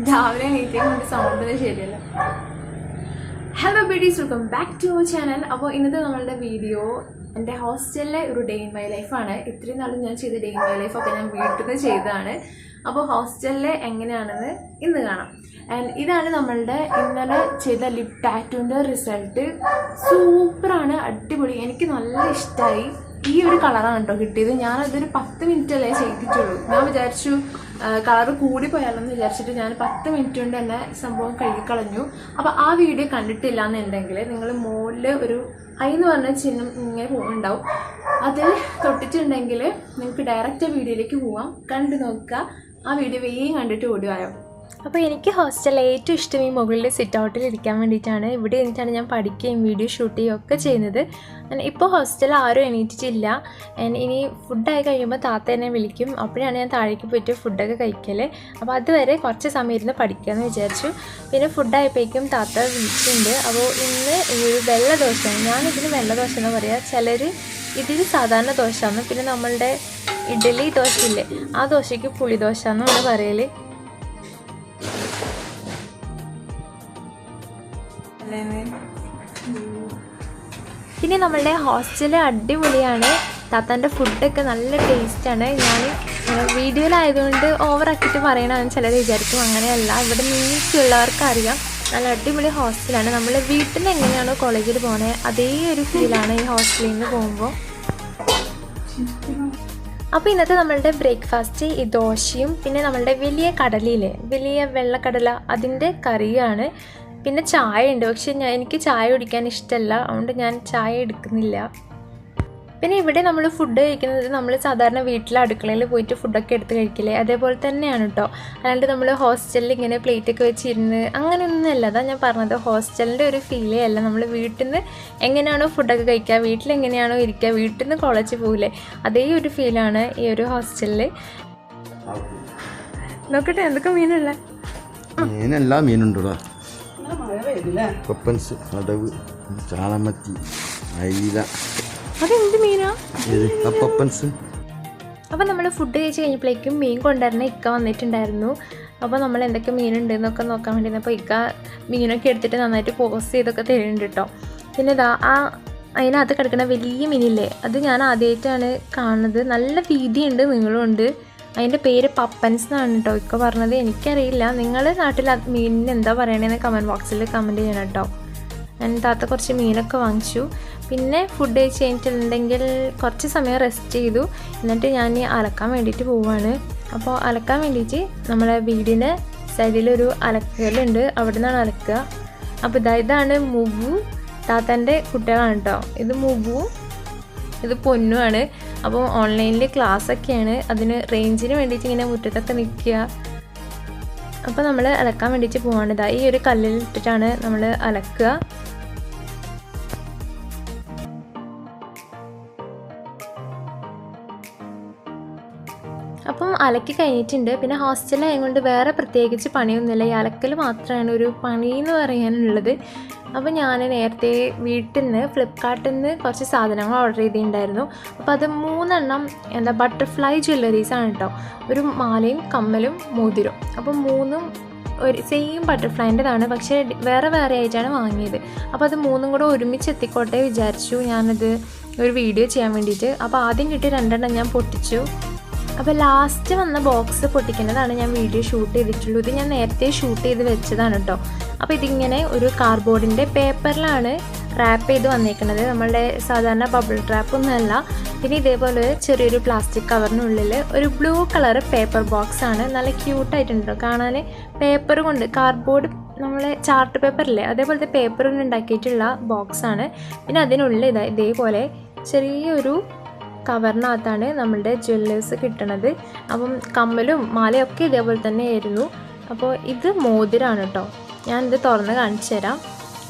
രാവിലെ എണീറ്റേക്കൊണ്ട് സൗണ്ടിന് ശരിയല്ല. Hello buddies, welcome back to our channel. അപ്പോൾ ഇന്നത്തെ നമ്മളുടെ വീഡിയോ എൻ്റെ ഹോസ്റ്റലിലെ ഒരു ഡേ ഇൻ മൈ ലൈഫാണ്. ഇത്രയും നാളും ഞാൻ ചെയ്ത ഡേ ഇൻ മൈ ലൈഫൊക്കെ ഞാൻ വീട്ടിൽ നിന്ന് ചെയ്തതാണ്. അപ്പോൾ ഹോസ്റ്റലിലെ എങ്ങനെയാണെന്ന് ഇന്ന് കാണാം. ആൻഡ് ഇതാണ് നമ്മളുടെ ഇന്നലെ ചെയ്ത ലിപ് ടാറ്റൂൻ്റെ റിസൾട്ട്. സൂപ്പറാണ്, അടിപൊളി, എനിക്ക് നല്ല ഇഷ്ടമായി. ഈ ഒരു കളറാണ് കേട്ടോ കിട്ടിയത്. ഞാനതൊരു 10 മിനിറ്റല്ലേ ചെയ്തിട്ടുള്ളൂ. ഞാൻ വിചാരിച്ചു കളർ കൂടി പോയാലെന്ന് വിചാരിച്ചിട്ട് ഞാൻ 10 മിനിറ്റ് കൊണ്ട് തന്നെ സംഭവം കഴുകിക്കളഞ്ഞു. അപ്പോൾ ആ വീഡിയോ കണ്ടിട്ടില്ല എന്നുണ്ടെങ്കിൽ നിങ്ങൾ മുകളിൽ ഒരു ഐ എന്ന് പറഞ്ഞ ചിഹ്നം ഇങ്ങനെ ഉണ്ടാവും, അത് തൊട്ടിട്ടുണ്ടെങ്കിൽ നിങ്ങൾക്ക് ഡയറക്റ്റ് വീഡിയോയിലേക്ക് പോവാം. കണ്ടു നോക്കുക. ആ വീഡിയോ വേഗം കണ്ടിട്ട് ഓടുവായോ. അപ്പോൾ എനിക്ക് ഹോസ്റ്റലിൽ ഏറ്റവും ഇഷ്ടം ഈ മുകളിൽ സിറ്റ് ഔട്ടിൽ ഇരിക്കാൻ വേണ്ടിയിട്ടാണ്. ഇവിടെ ഇരുന്നിട്ടാണ് ഞാൻ പഠിക്കുകയും വീഡിയോ ഷൂട്ട് ചെയ്യുകയും ഒക്കെ ചെയ്യുന്നത്. ഇപ്പോൾ ഹോസ്റ്റലിൽ ആരും എണീറ്റിട്ടില്ല. ഇനി ഫുഡായി കഴിയുമ്പോൾ താത്ത എന്നെ വിളിക്കും. അപ്പോഴാണ് ഞാൻ താഴേക്ക് പോയിട്ട് ഫുഡൊക്കെ കഴിക്കൽ. അപ്പോൾ അതുവരെ കുറച്ച് സമയം ഇരുന്ന് പഠിക്കാമെന്ന് വിചാരിച്ചു. പിന്നെ ഫുഡായപ്പോഴേക്കും താത്ത വിളിച്ചിട്ടുണ്ട്. അപ്പോൾ ഇന്ന് ഒരു വെള്ള ദോശയാണ്. ഞാനിതിന് വെള്ള ദോശ എന്ന് പറയുക. ചിലർ ഇതിൽ സാധാരണ ദോശയാണ്. പിന്നെ നമ്മളുടെ ഇഡ്ഡലി ദോശയില്ലേ, ആ ദോശയ്ക്ക് പുളിദോശ എന്നാണ് പറയൽ. പിന്നെ നമ്മളുടെ ഹോസ്റ്റൽ അടിപൊളിയാണ്. താത്താൻ്റെ ഫുഡൊക്കെ നല്ല ടേസ്റ്റാണ്. ഞാൻ വീഡിയോയിലായതുകൊണ്ട് ഓവറാക്കിയിട്ട് പറയണമെന്ന് ചിലർ വിചാരിക്കും. അങ്ങനെയല്ല, ഇവിടെ നിന്നിട്ടുള്ളവർക്ക് അറിയാം നല്ല അടിപൊളി ഹോസ്റ്റലാണ്. നമ്മൾ വീട്ടിൽ നിന്ന് എങ്ങനെയാണോ കോളേജിൽ പോകുന്നത് അതേ ഒരു ഫീലാണ് ഈ ഹോസ്റ്റലിൽ നിന്ന് പോകുമ്പോൾ. അപ്പോൾ ഇന്നത്തെ നമ്മളുടെ ബ്രേക്ക്ഫാസ്റ്റ് ഈ ദോശയും പിന്നെ നമ്മളുടെ വലിയ കടലയില്ലേ, വലിയ വെള്ളക്കടല, അതിൻ്റെ കറിയാണ്. പിന്നെ ചായ ഉണ്ട്. പക്ഷെ എനിക്ക് ചായ കുടിക്കാൻ ഇഷ്ടമല്ല, അതുകൊണ്ട് ഞാൻ ചായ എടുക്കുന്നില്ല. പിന്നെ ഇവിടെ നമ്മൾ ഫുഡ് കഴിക്കുന്നത് നമ്മൾ സാധാരണ വീട്ടിലെ അടുക്കളയിൽ പോയിട്ട് ഫുഡൊക്കെ എടുത്ത് കഴിക്കില്ലേ, അതേപോലെ തന്നെയാണ് കേട്ടോ. അല്ലാണ്ട് നമ്മൾ ഹോസ്റ്റലിൽ ഇങ്ങനെ പ്ലേറ്റൊക്കെ വെച്ചിരുന്ന് അങ്ങനെയൊന്നുമല്ല. അതാ ഞാൻ പറഞ്ഞത്, ഹോസ്റ്റലിൻ്റെ ഒരു ഫീലേ അല്ല. നമ്മൾ വീട്ടിൽ നിന്ന് എങ്ങനെയാണോ ഫുഡൊക്കെ കഴിക്കുക, വീട്ടിലെങ്ങനെയാണോ ഇരിക്കുക, വീട്ടിൽ നിന്ന് കോളേജിൽ പോകില്ലേ, അതേ ഒരു ഫീലാണ് ഈ ഒരു ഹോസ്റ്റലിൽ. നോക്കട്ടെ എന്തൊക്കെ മീനുള്ള മീനെല്ലാം മീനുണ്ടോ. കൊപ്പൻസ്, അടവ്, ചാളമത്തി, അയില. അതെന്ത് മീനാ? കൊപ്പൻസ്. അപ്പോൾ നമ്മൾ ഫുഡ് കഴിച്ച് കഴിഞ്ഞപ്പോഴേക്കും മീൻ കൊണ്ടുവരുന്ന ഇക്ക വന്നിട്ടുണ്ടായിരുന്നു. അപ്പോൾ നമ്മൾ എന്തൊക്കെ മീനുണ്ട് എന്നൊക്കെ നോക്കാൻ വേണ്ടി അപ്പോൾ ഇക്ക മീനൊക്കെ എടുത്തിട്ട് നന്നായിട്ട് പോസ്റ്റ് ചെയ്തൊക്കെ തരുന്നുണ്ട് കേട്ടോ. പിന്നെ ഇതാ അതിനകത്ത് കിടക്കുന്ന വലിയ മീനില്ലേ, അത് ഞാൻ ആദ്യമായിട്ടാണ് കാണുന്നത്. നല്ല വീതിയുണ്ട്, നീളമുണ്ട്. അതിൻ്റെ പേര് പപ്പൻസ് എന്നാണ് കേട്ടോ ഇക്ക പറഞ്ഞത്. എനിക്കറിയില്ല. നിങ്ങളുടെ നാട്ടിൽ മീനിന് എന്താ പറയണതെന്ന് കമൻറ്റ് ബോക്സിൽ കമൻറ്റ് ചെയ്യണം കേട്ടോ. ഞാൻ താത്ത കുറച്ച് മീനൊക്കെ വാങ്ങിച്ചു. പിന്നെ ഫുഡ് കഴിച്ച് കഴിഞ്ഞിട്ടുണ്ടെങ്കിൽ കുറച്ച് സമയം റെസ്റ്റ് ചെയ്തു. എന്നിട്ട് ഞാൻ അലക്കാൻ വേണ്ടിയിട്ട് പോവുകയാണ്. അപ്പോൾ അലക്കാൻ വേണ്ടിയിട്ട് നമ്മളെ വീടിൻ്റെ സൈഡിലൊരു അലക്കലുണ്ട്, അവിടെ നിന്നാണ് അലക്കുക. അപ്പോൾ ഇതാണ് മുബു, താത്തൻ്റെ കുട്ടികളാണ് കേട്ടോ. ഇത് മുബു, ഇത് പൊന്നുമാണ്. അപ്പോൾ ഓൺലൈനിൽ ക്ലാസ്സൊക്കെയാണ്, അതിന് റേഞ്ചിന് വേണ്ടിയിട്ട് ഇങ്ങനെ മുറ്റത്തൊക്കെ നിൽക്കുക. അപ്പോൾ നമ്മൾ അലക്കാൻ വേണ്ടിയിട്ട് പോകേണ്ടത് ഈ ഒരു കല്ലിൽ ഇട്ടിട്ടാണ് നമ്മൾ അലക്കുക. അപ്പം അലക്കി കഴിഞ്ഞിട്ടുണ്ട്. പിന്നെ ഹോസ്റ്റലായതുകൊണ്ട് വേറെ പ്രത്യേകിച്ച് പണിയൊന്നുമില്ല. ഈ അലക്കൽ മാത്രമാണ് ഒരു പണി എന്ന് പറയാനുള്ളത്. അപ്പോൾ ഞാൻ നേരത്തെ വീട്ടിൽ നിന്ന് ഫ്ലിപ്കാർട്ടിൽ നിന്ന് കുറച്ച് സാധനങ്ങൾ ഓർഡർ ചെയ്തിട്ടുണ്ടായിരുന്നു. അപ്പോൾ അത് 3 എണ്ണം ബട്ടർഫ്ലൈ ജ്വല്ലറീസാണ് കേട്ടോ. ഒരു മാലയും കമ്മലും മോതിരം. അപ്പോൾ 3ഉം ഒരു സെയിം ബട്ടർഫ്ലൈൻ്റെതാണ്, പക്ഷേ വേറെ വേറെ ആയിട്ടാണ് വാങ്ങിയത്. അപ്പോൾ അത് 3ഉം കൂടെ ഒരുമിച്ച് എത്തിക്കോട്ടെ വിചാരിച്ചു ഞാനത് ഒരു വീഡിയോ ചെയ്യാൻ വേണ്ടിയിട്ട്. അപ്പോൾ ആദ്യം കിട്ടിയ 2 എണ്ണം ഞാൻ പൊട്ടിച്ചു. അപ്പോൾ ലാസ്റ്റ് വന്ന ബോക്സ് പൊട്ടിക്കുന്നതാണ് ഞാൻ വീഡിയോ ഷൂട്ട് ചെയ്തിട്ടുള്ളൂ. ഇത് ഞാൻ നേരത്തെ ഷൂട്ട് ചെയ്ത് വെച്ചതാണ് കേട്ടോ. അപ്പോൾ ഇതിങ്ങനെ ഒരു കാർഡ്ബോർഡിൻ്റെ പേപ്പറിലാണ് റാപ്പ് ചെയ്ത് വന്നേക്കുന്നത്. നമ്മളുടെ സാധാരണ ബബിൾ റാപ്പൊന്നുമല്ല. പിന്നെ ഇതേപോലെ ചെറിയൊരു പ്ലാസ്റ്റിക് കവറിനുള്ളിൽ ഒരു ബ്ലൂ കളർ പേപ്പർ ബോക്സാണ്. നല്ല ക്യൂട്ടായിട്ടുണ്ടോ കാണാൻ. പേപ്പർ കൊണ്ട് കാർഡ്ബോർഡ്, നമ്മളെ ചാർട്ട് പേപ്പറില്ലേ, അതേപോലത്തെ പേപ്പർ കൊണ്ട് ഉണ്ടാക്കിയിട്ടുള്ള ബോക്സാണ്. പിന്നെ അതിനുള്ളിൽ ഇതേപോലെ ചെറിയൊരു കവറിനകത്താണ് നമ്മളുടെ ജ്വല്ലേഴ്സ് കിട്ടണത്. അപ്പം കമ്മലും മാലയൊക്കെ ഇതേപോലെ തന്നെ ആയിരുന്നു. അപ്പോൾ ഇത് മോതിരമാണ് കേട്ടോ. ഞാനിത് തുറന്ന് കാണിച്ചു തരാം.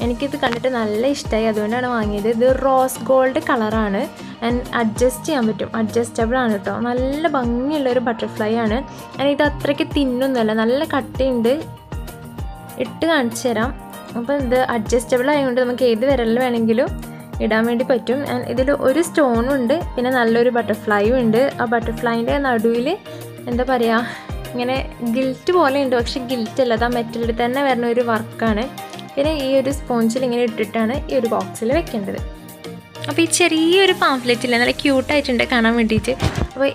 എനിക്കിത് കണ്ടിട്ട് നല്ല ഇഷ്ടമായി, അതുകൊണ്ടാണ് വാങ്ങിയത്. ഇത് റോസ് ഗോൾഡ് കളറാണ്. ആൻഡ് അഡ്ജസ്റ്റ് ചെയ്യാൻ പറ്റും, അഡ്ജസ്റ്റബിൾ ആണ് കേട്ടോ. നല്ല ഭംഗിയുള്ളൊരു ബട്ടർഫ്ലൈ ആണ്. ഇത് അത്രയ്ക്ക് തിന്നൊന്നുമല്ല, നല്ല കട്ടിയുണ്ട്. ഇട്ട് കാണിച്ചു തരാം. അപ്പോൾ ഇത് അഡ്ജസ്റ്റബിൾ ആയതുകൊണ്ട് നമുക്ക് ഏത് വിരലിൽ വേണമെങ്കിലും ഇടാൻ വേണ്ടി പറ്റും. ഇതിൽ ഒരു സ്റ്റോണും ഉണ്ട്, പിന്നെ നല്ലൊരു ബട്ടർഫ്ലൈയും ഉണ്ട്. ആ ബട്ടർഫ്ലൈൻ്റെ നടുവിൽ എന്താ പറയുക, ഇങ്ങനെ ഗിൽറ്റ് പോലെ ഉണ്ട്, പക്ഷെ ഗിൽറ്റ് അല്ല, അത് ആ മെറ്റലിൽ തന്നെ വരുന്ന ഒരു വർക്കാണ്. പിന്നെ ഈ ഒരു സ്പോഞ്ചിൽ ഇങ്ങനെ ഇട്ടിട്ടാണ് ഈ ഒരു ബോക്സിൽ വെക്കേണ്ടത്. അപ്പോൾ ഈ ചെറിയൊരു പാംഫ്ലെറ്റില്ല, നല്ല ക്യൂട്ടായിട്ടുണ്ട് കാണാൻ വേണ്ടിയിട്ട്. അപ്പോൾ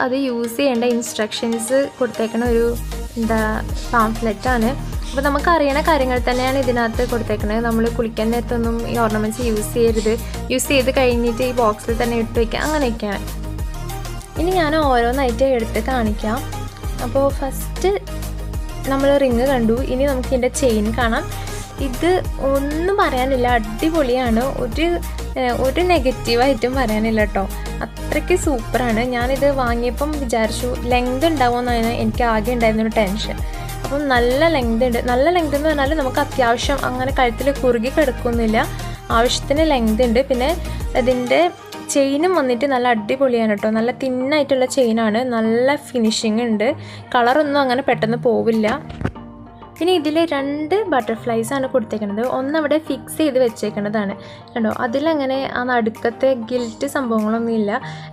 അത് യൂസ് ചെയ്യേണ്ട ഇൻസ്ട്രക്ഷൻസ് കൊടുത്തേക്കുന്ന ഒരു പാംഫ്ലെറ്റാണ്. അപ്പോൾ നമുക്കറിയണ കാര്യങ്ങൾ തന്നെയാണ് ഇതിനകത്ത് കൊടുത്തേക്കുന്നത്. നമ്മൾ കുളിക്കാൻ നേരത്തൊന്നും ഈ ഓർണമെൻറ്റ്സ് യൂസ് ചെയ്യരുത്, യൂസ് ചെയ്ത് കഴിഞ്ഞിട്ട് ഈ ബോക്സിൽ തന്നെ ഇട്ട് വയ്ക്കുക, അങ്ങനെയൊക്കെയാണ്. ഇനി ഞാൻ ഓരോന്നായിട്ട് എടുത്ത് കാണിക്കാം. അപ്പോൾ ഫസ്റ്റ് നമ്മൾ റിങ് കണ്ടു, ഇനി നമുക്ക് ഇതിൻ്റെ ചെയിൻ കാണാം. ഇത് ഒന്നും പറയാനില്ല, അടിപൊളിയാണ്. ഒരു നെഗറ്റീവായിട്ടും പറയാനില്ല കേട്ടോ, അത്രയ്ക്ക് സൂപ്പറാണ്. ഞാനിത് വാങ്ങിയപ്പം വിചാരിച്ചു ലെങ്ത് ഉണ്ടാവുമെന്നാണ് എനിക്ക് ആകെ ഉണ്ടായിരുന്നൊരു ടെൻഷൻ. അപ്പം നല്ല ലെങ്ത് ഉണ്ട്. നല്ല ലെങ്ത് എന്ന് പറഞ്ഞാൽ നമുക്ക് അത്യാവശ്യം അങ്ങനെ കഴുത്തിൽ കുറുകി കിടക്കുന്നില്ല, ആവശ്യത്തിന് ലെങ്ത് ഉണ്ട്. പിന്നെ ഇതിൻ്റെ ചെയിനും വന്നിട്ട് നല്ല അടിപൊളിയാണ് കേട്ടോ, നല്ല തിന്നായിട്ടുള്ള ചെയിനാണ്, നല്ല ഫിനിഷിങ് ഉണ്ട്, കളറൊന്നും അങ്ങനെ പെട്ടെന്ന് പോവില്ല. പിന്നെ ഇതിൽ 2 ബട്ടർഫ്ലൈസാണ് കൊടുത്തേക്കുന്നത്. ഒന്നവിടെ ഫിക്സ് ചെയ്ത് വെച്ചേക്കുന്നതാണ് കണ്ടോ, അതിലങ്ങനെ ആ നടുക്കത്തെ ഗിൽറ്റ് സംഭവങ്ങളൊന്നുമില്ല.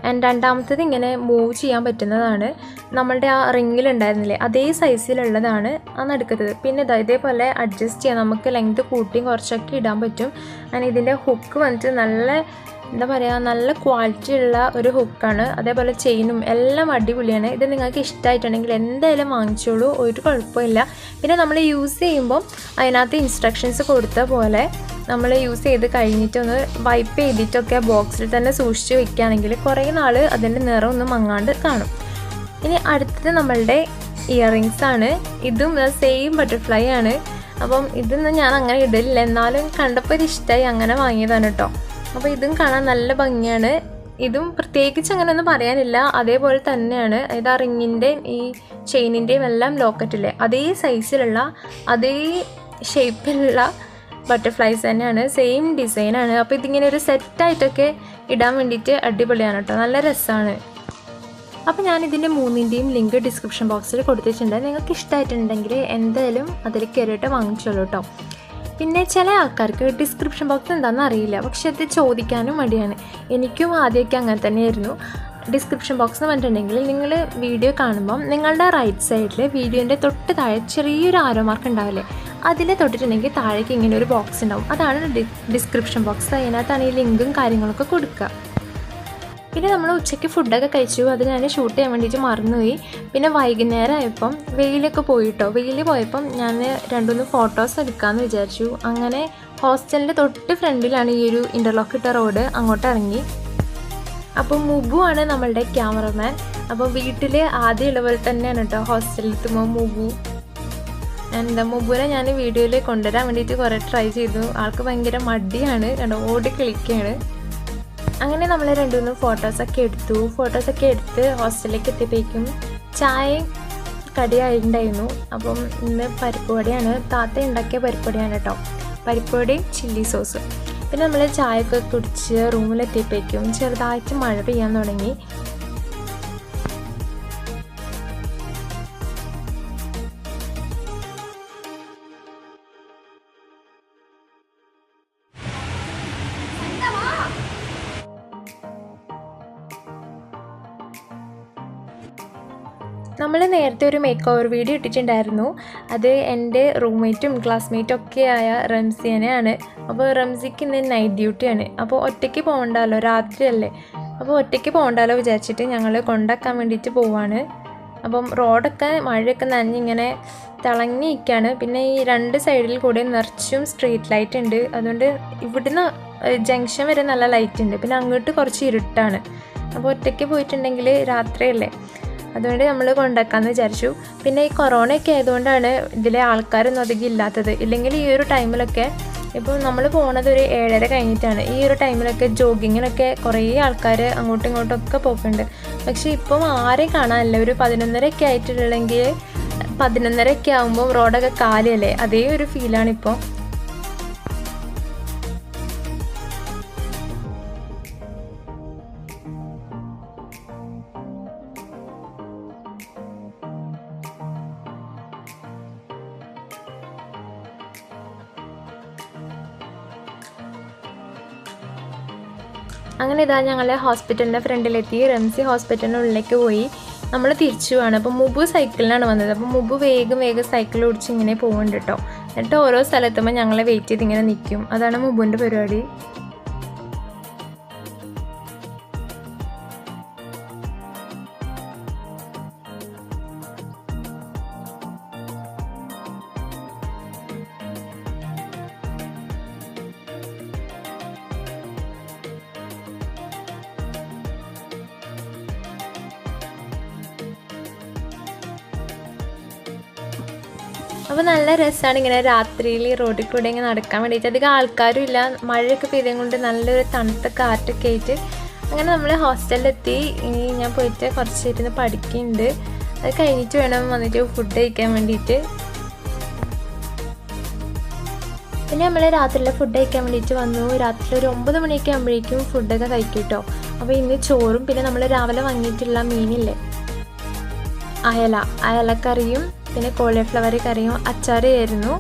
ആൻഡ് രണ്ടാമത്തേത് ഇങ്ങനെ മൂവ് ചെയ്യാൻ പറ്റുന്നതാണ്. നമ്മളുടെ ആ റിങ്ങിലുണ്ടായിരുന്നില്ലേ അതേ സൈസിലുള്ളതാണ് ആ നടുക്കത്തത്. പിന്നെ ഇതേപോലെ അഡ്ജസ്റ്റ് ചെയ്യാം, നമുക്ക് ലെങ്ത് കൂട്ടിയും കുറച്ചൊക്കെ ഇടാൻ പറ്റും. ആൻഡ് ഇതിൻ്റെ ഹുക്ക് വന്നിട്ട് നല്ല ക്വാളിറ്റി ഉള്ള ഒരു ഹുക്കാണ്. അതേപോലെ ചെയിനും എല്ലാം അടിപൊളിയാണ്. ഇത് നിങ്ങൾക്ക് ഇഷ്ടമായിട്ടുണ്ടെങ്കിൽ എന്തായാലും വാങ്ങിച്ചോളൂ, ഒരു കുഴപ്പമില്ല. പിന്നെ നമ്മൾ യൂസ് ചെയ്യുമ്പം അതിനകത്ത് ഇൻസ്ട്രക്ഷൻസ് കൊടുത്ത പോലെ നമ്മൾ യൂസ് ചെയ്ത് കഴിഞ്ഞിട്ടൊന്ന് വൈപ്പ് ചെയ്തിട്ടൊക്കെ ബോക്സിൽ തന്നെ സൂക്ഷിച്ച് വെക്കുകയാണെങ്കിൽ കുറേ നാൾ അതിൻ്റെ നിറം ഒന്നും മങ്ങാണ്ട് കാണും. ഇനി അടുത്തത് നമ്മളുടെ ഇയറിങ്സ് ആണ്. ഇതും സെയിം ബട്ടർഫ്ലൈ ആണ്. അപ്പം ഇതൊന്നും ഞാൻ അങ്ങനെ ഇടില്ല, എന്നാലും കണ്ടപ്പോൾ ഇത് ഇഷ്ടമായി, അങ്ങനെ വാങ്ങിയതാണ് കേട്ടോ. അപ്പോൾ ഇതും കാണാൻ നല്ല ഭംഗിയാണ്. ഇതും പ്രത്യേകിച്ച് അങ്ങനെ ഒന്നും പറയാനില്ല, അതേപോലെ തന്നെയാണ്. അതായത് ആ റിങ്ങിൻ്റെയും ഈ ചെയിനിൻ്റെയും എല്ലാം ലോക്കറ്റില്ലേ അതേ സൈസിലുള്ള അതേ ഷേപ്പിലുള്ള ബട്ടർഫ്ലൈസ് തന്നെയാണ്, സെയിം ഡിസൈനാണ്. അപ്പോൾ ഇതിങ്ങനെ ഒരു സെറ്റായിട്ടൊക്കെ ഇടാൻ വേണ്ടിയിട്ട് അടിപൊളിയാണ് കേട്ടോ, നല്ല രസമാണ്. അപ്പോൾ ഞാനിതിൻ്റെ 3ൻ്റെയും ലിങ്ക് ഡിസ്ക്രിപ്ഷൻ ബോക്സിൽ കൊടുത്തിട്ടുണ്ട്. നിങ്ങൾക്ക് ഇഷ്ടമായിട്ടുണ്ടെങ്കിൽ എന്തായാലും അതിൽ കയറിയിട്ട് വാങ്ങിച്ചോളൂ കേട്ടോ. പിന്നെ ചില ആൾക്കാർക്ക് ഡിസ്ക്രിപ്ഷൻ ബോക്സ് എന്താണെന്ന് അറിയില്ല, പക്ഷെ അത് ചോദിക്കാനും മടിയാണ്. എനിക്കും ആദ്യമൊക്കെ അങ്ങനെ തന്നെയായിരുന്നു. ഡിസ്ക്രിപ്ഷൻ ബോക്സ് എന്ന് പറഞ്ഞിട്ടുണ്ടെങ്കിൽ നിങ്ങൾ വീഡിയോ കാണുമ്പം നിങ്ങളുടെ റൈറ്റ് സൈഡിൽ വീഡിയോൻ്റെ തൊട്ട് താഴെ ചെറിയൊരു ആരോ മാർക്ക് ഉണ്ടാവില്ലേ, അതിൽ തൊട്ടിട്ടുണ്ടെങ്കിൽ താഴേക്ക് ഇങ്ങനെ ഒരു ബോക്സ് ഉണ്ടാവും, അതാണ് ഡിസ്ക്രിപ്ഷൻ ബോക്സ്. അതിനകത്താണ് ഈ ലിങ്കും കാര്യങ്ങളൊക്കെ കൊടുക്കുക. പിന്നെ നമ്മൾ ഉച്ചയ്ക്ക് ഫുഡൊക്കെ കഴിച്ചു, അത് ഞാൻ ഷൂട്ട് ചെയ്യാൻ വേണ്ടിയിട്ട് മറന്നുപോയി. പിന്നെ വൈകുന്നേരം ആയപ്പം വെയിലൊക്കെ പോയിട്ടോ, വെയിൽ പോയപ്പം ഞാൻ 2-3 ഫോട്ടോസ് എടുക്കാമെന്ന് വിചാരിച്ചു. അങ്ങനെ ഹോസ്റ്റലിൻ്റെ തൊട്ട് ഫ്രണ്ടിലാണ് ഈ ഒരു ഇൻ്റർലോക്ക് ഇട്ട റോഡ്, അങ്ങോട്ട് ഇറങ്ങി. അപ്പോൾ മുബു ആണ് നമ്മളുടെ ക്യാമറമാൻ. അപ്പോൾ വീട്ടിൽ ആദ്യമുള്ള പോലെ തന്നെയാണ് കേട്ടോ ഹോസ്റ്റലിൽ എത്തുമ്പോൾ മുബു. മുബുവിനെ ഞാൻ വീഡിയോയിൽ കൊണ്ടുവരാൻ വേണ്ടിയിട്ട് കുറേ ട്രൈ ചെയ്തു, ആൾക്ക് ഭയങ്കര മടിയാണ്, ഓടി കളിക്കുകയാണ്. അങ്ങനെ നമ്മൾ 2-3 ഫോട്ടോസൊക്കെ എടുത്ത് ഹോസ്റ്റലിലേക്ക് എത്തിയപ്പോഴേക്കും ചായ കടിയായിട്ടുണ്ടായിരുന്നു. അപ്പം ഇന്ന് പരിപ്പ് വടയാണ്, താത്ത ഉണ്ടാക്കിയ പരിപ്പ് വടയാണ് കേട്ടോ, പരിപ്പ് വടയും ചില്ലി സോസ്. പിന്നെ നമ്മൾ ചായയൊക്കെ കുടിച്ച് റൂമിലെത്തിയപ്പോഴേക്കും ചെറുതായിട്ട് മഴ പെയ്യാൻ തുടങ്ങി. നമ്മൾ നേരത്തെ ഒരു മേക്ക് ഓവർ വീഡിയോ ഇട്ടിട്ടുണ്ടായിരുന്നു, അത് എൻ്റെ റൂംമേറ്റും ക്ലാസ്മേറ്റും ഒക്കെ ആയ റംസിയനെയാണ്. അപ്പോൾ റംസിക്ക് ഇന്ന് നൈറ്റ് ഡ്യൂട്ടിയാണ്, അപ്പോൾ ഒറ്റയ്ക്ക് പോകണ്ടല്ലോ, രാത്രിയല്ലേ, അപ്പോൾ ഒറ്റയ്ക്ക് പോകണ്ടല്ലോ വിചാരിച്ചിട്ട് ഞങ്ങൾ കൊണ്ടാക്കാൻ വേണ്ടിയിട്ട് പോവാണ്. അപ്പം റോഡൊക്കെ മഴയൊക്കെ നനഞ്ഞിങ്ങനെ തിളങ്ങി നിൽക്കുകയാണ്. പിന്നെ ഈ 2 സൈഡിൽ കൂടെ നിറച്ചും സ്ട്രീറ്റ് ലൈറ്റ് ഉണ്ട്, അതുകൊണ്ട് ഇവിടുന്ന് ജംഗ്ഷൻ വരെ നല്ല ലൈറ്റ് ഉണ്ട്. പിന്നെ അങ്ങോട്ട് കുറച്ച് ഇരുട്ടാണ്, അപ്പോൾ ഒറ്റയ്ക്ക് പോയിട്ടുണ്ടെങ്കിൽ രാത്രിയല്ലേ, അതുകൊണ്ട് നമ്മൾ കൊണ്ടാക്കാമെന്ന് വിചാരിച്ചു. പിന്നെ ഈ കൊറോണയൊക്കെ ആയതുകൊണ്ടാണ് ഇതിലെ ആൾക്കാരൊന്നും അധികം ഇല്ലാത്തത്, ഇല്ലെങ്കിൽ ഈ ഒരു ടൈമിലൊക്കെ, ഇപ്പോൾ നമ്മൾ പോണത് ഒരു 7:30 കഴിഞ്ഞിട്ടാണ്, ഈ ഒരു ടൈമിലൊക്കെ ജോഗിങ്ങിനൊക്കെ കുറേ ആൾക്കാർ അങ്ങോട്ടും ഇങ്ങോട്ടൊക്കെ പോക്കുന്നുണ്ട്. പക്ഷേ ഇപ്പം ആരെയും കാണാനില്ല. ഒരു 11:30 ആയിട്ടുള്ളെങ്കിൽ 11:30 ആകുമ്പോൾ റോഡൊക്കെ കാലിയല്ലേ, അതേ ഒരു ഫീലാണിപ്പോൾ. അങ്ങനെ ഇതാ ഞങ്ങൾ ഹോസ്പിറ്റലിൻ്റെ ഫ്രണ്ടിലെത്തി. റംസി ഹോസ്പിറ്റലിൻ്റെ ഉള്ളിലേക്ക് പോയി. നമ്മൾ തിരിച്ചു പോവാണ്. അപ്പോൾ മുബു സൈക്കിളിനാണ് വന്നത്. അപ്പോൾ മുബു വേഗം സൈക്കിൾ ഓടിച്ച് ഇങ്ങനെ പോകുന്നുണ്ട് കേട്ടോ. എന്നിട്ട് ഓരോ സ്ഥലത്തുമ്പോൾ ഞങ്ങളെ വെയിറ്റ് ചെയ്ത് ഇങ്ങനെ നിൽക്കും. അതാണ് മുബുവിൻ്റെ പരിപാടി. അപ്പോൾ നല്ല രസമാണ് ഇങ്ങനെ രാത്രിയിൽ റോഡിൽ കൂടെ ഇങ്ങനെ നടക്കാൻ വേണ്ടിയിട്ട്. അധികം ആൾക്കാരും ഇല്ല, മഴയൊക്കെ പെയ്തത് കൊണ്ട് നല്ലൊരു തണുത്ത കാറ്റൊക്കെ ആയിട്ട് അങ്ങനെ നമ്മൾ ഹോസ്റ്റലിലെത്തി. ഇനി ഞാൻ പോയിട്ട് കുറച്ച് ഇരുന്ന് പഠിക്കുന്നുണ്ട്. അത് കഴിഞ്ഞിട്ട് വേണം വന്നിട്ട് ഫുഡ് കഴിക്കാൻ വേണ്ടിയിട്ട്. പിന്നെ നമ്മൾ രാത്രിയിലെ ഫുഡ് കഴിക്കാൻ വേണ്ടിയിട്ട് വന്നു. രാത്രി ഒരു 9 മണിയൊക്കെ ആകുമ്പോഴേക്കും ഫുഡൊക്കെ കഴിക്കും കേട്ടോ. അപ്പോൾ ഇന്ന് ചോറും പിന്നെ നമ്മൾ രാവിലെ വാങ്ങിയിട്ടുള്ള മീനില്ലേ, അയലക്കറിയും പിന്നെ കോളിഫ്ലവർ കറിയും അച്ചാറായിരുന്നു.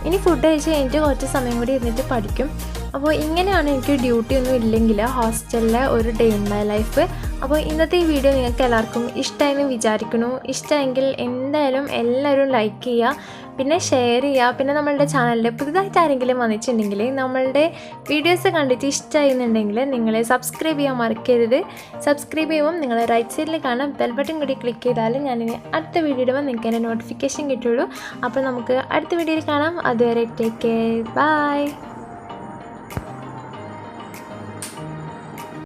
ഇനി ഫുഡ് കഴിച്ച് കഴിഞ്ഞിട്ട് കുറച്ച് സമയം കൂടി ഇരുന്നിട്ട് പഠിക്കും. അപ്പോൾ ഇങ്ങനെയാണ് എനിക്ക് ഡ്യൂട്ടി ഒന്നും ഇല്ലെങ്കിൽ ഹോസ്റ്റലിലെ ഒരു ഡേ ഇൻ മൈ ലൈഫ്. അപ്പോൾ ഇന്നത്തെ ഈ വീഡിയോ നിങ്ങൾക്ക് എല്ലാവർക്കും ഇഷ്ടമായെന്ന് വിചാരിക്കുന്നു. ഇഷ്ടമെങ്കിൽ എന്തായാലും എല്ലാവരും ലൈക്ക് ചെയ്യുക, പിന്നെ ഷെയർ ചെയ്യുക. പിന്നെ നമ്മളുടെ ചാനലിൽ പുതുതായിട്ട് ആരെങ്കിലും വന്നിട്ടുണ്ടെങ്കിൽ നമ്മളുടെ വീഡിയോസ് കണ്ടിട്ട് ഇഷ്ടമായിരുന്നുണ്ടെങ്കിൽ നിങ്ങൾ സബ്സ്ക്രൈബ് ചെയ്യാൻ മറക്കരുത്. സബ്സ്ക്രൈബ് ചെയ്യുമ്പോൾ നിങ്ങൾ റൈറ്റ് സൈഡിൽ കാണാം ബെൽ ബട്ടൺ കൂടി ക്ലിക്ക് ചെയ്താൽ ഞാനിനി അടുത്ത വീഡിയോ ഇടുമ്പോൾ നിങ്ങൾക്ക് എൻ്റെ നോട്ടിഫിക്കേഷൻ കിട്ടുള്ളൂ. അപ്പോൾ നമുക്ക് അടുത്ത വീഡിയോയിൽ കാണാം. അതുവരെ ടേക്ക് കെയർ, ബൈ.